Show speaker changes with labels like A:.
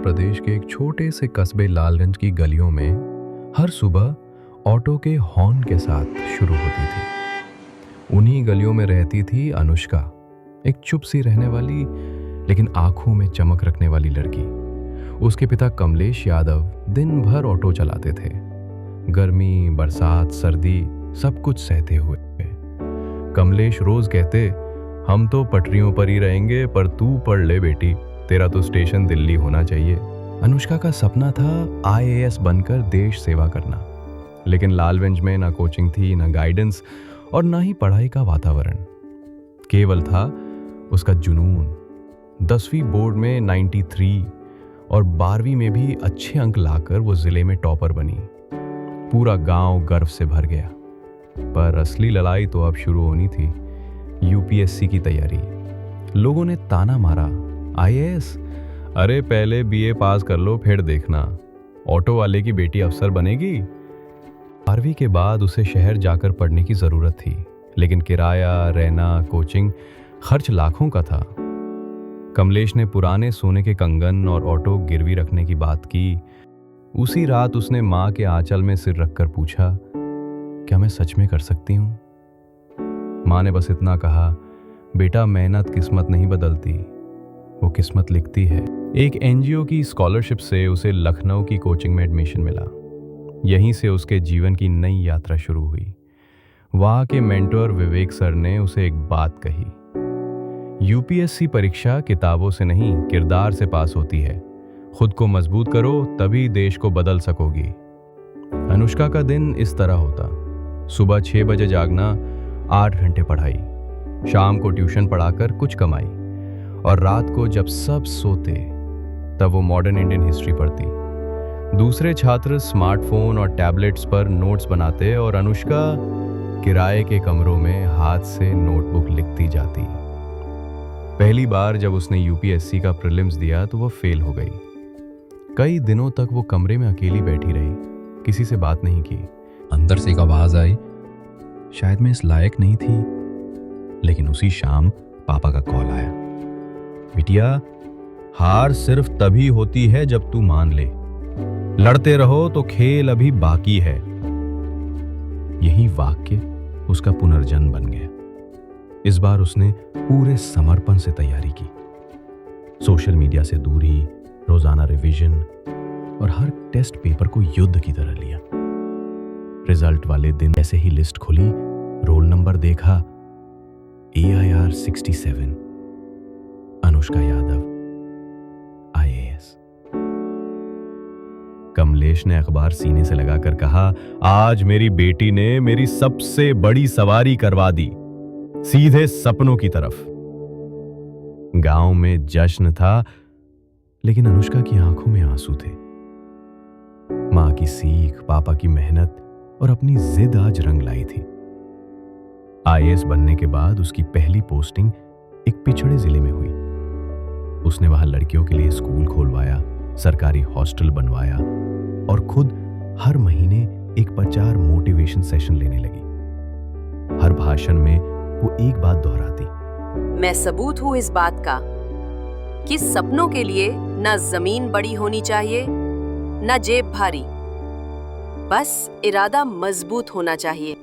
A: प्रदेश के एक छोटे से कस्बे लालगंज की गलियों में हर सुबह ऑटो के हॉर्न के साथ शुरू होती थी। उन्हीं गलियों में रहती थी अनुष्का, एक चुप सी रहने वाली लेकिन आंखों में चमक रखने वाली लड़की। उसके पिता कमलेश यादव दिन भर ऑटो चलाते थे, गर्मी, बरसात, सर्दी सब कुछ सहते हुए। कमलेश रोज कहते, हम तो पटरियों पर ही रहेंगे, पर तू पढ़ ले बेटी, तेरा तो स्टेशन दिल्ली होना चाहिए। अनुष्का का सपना था आईएएस बनकर देश सेवा करना, लेकिन लालगंज में ना कोचिंग थी, ना गाइडेंस और ना ही पढ़ाई का वातावरण। केवल था उसका जुनून। 10वीं बोर्ड में 93 और 12वीं में भी अच्छे अंक लाकर वो जिले में टॉपर बनी। पूरा गांव गर्व से भर गया। पर असली लड़ाई तो अब शुरू होनी थी, यूपीएससी की तैयारी। लोगों ने ताना मारा, आईएएस, अरे पहले बीए पास कर लो फिर देखना, ऑटो वाले की बेटी अफसर बनेगी। 12वीं के बाद उसे शहर जाकर पढ़ने की जरूरत थी, लेकिन किराया, रहना, कोचिंग, खर्च लाखों का था। कमलेश ने पुराने सोने के कंगन और ऑटो गिरवी रखने की बात की। उसी रात उसने माँ के आंचल में सिर रखकर पूछा, क्या मैं सच में कर सकती हूँ? माँ ने बस इतना कहा, बेटा मेहनत किस्मत नहीं बदलती, वो किस्मत लिखती है। एक एनजीओ की स्कॉलरशिप से उसे लखनऊ की कोचिंग में एडमिशन मिला। यहीं से उसके जीवन की नई यात्रा शुरू हुई। वहाँ के मेंटर विवेक सर ने उसे एक बात कही, यूपीएससी परीक्षा किताबों से नहीं किरदार से पास होती है। खुद को मजबूत करो तभी देश को बदल सकोगी। अनुष्का का दिन इस तरह होता, सुबह 6 बजे जागना, 8 घंटे पढ़ाई, शाम को ट्यूशन पढ़ाकर कुछ कमाई, और रात को जब सब सोते तब वो मॉडर्न इंडियन हिस्ट्री पढ़ती। दूसरे छात्र स्मार्टफोन और टैबलेट्स पर नोट्स बनाते और अनुष्का किराए के कमरों में हाथ से नोटबुक लिखती जाती। पहली बार जब उसने यूपीएससी का प्रीलिम्स दिया तो वो फेल हो गई। कई दिनों तक वो कमरे में अकेली बैठी रही, किसी से बात नहीं की। अंदर से एक आवाज आई, शायद मैं इस लायक नहीं थी। लेकिन उसी शाम पापा का कॉल आया, बिटिया हार सिर्फ तभी होती है जब तू मान ले, लड़ते रहो तो खेल अभी बाकी है। यही वाक्य उसका पुनर्जन्म बन गया। इस बार उसने पूरे समर्पण से तैयारी की। सोशल मीडिया से दूरी, रोजाना रिवीजन और हर टेस्ट पेपर को युद्ध की तरह लिया। रिजल्ट वाले दिन ऐसे ही लिस्ट खुली, रोल नंबर देखा, AIR 67, अनुष्का यादव, आईएएस। कमलेश ने अखबार सीने से लगाकर कहा, आज मेरी बेटी ने मेरी सबसे बड़ी सवारी करवा दी, सीधे सपनों की तरफ। गांव में जश्न था, लेकिन अनुष्का की आंखों में आंसू थे। मां की सीख, पापा की मेहनत और अपनी जिद आज रंग लाई थी। आईएएस बनने के बाद उसकी पहली पोस्टिंग एक पिछड़े जिले में हुई। उसने वहां लड़कियों के लिए स्कूल खोलवाया, सरकारी हॉस्टल बनवाया और खुद हर महीने एक प्रचार मोटिवेशन सेशन लेने लगी। हर भाषण में वो एक बात दोहराती,
B: मैं सबूत हूं इस बात का कि सपनों के लिए ना जमीन बड़ी होनी चाहिए, ना जेब भारी, बस इरादा मजबूत होना चाहिए।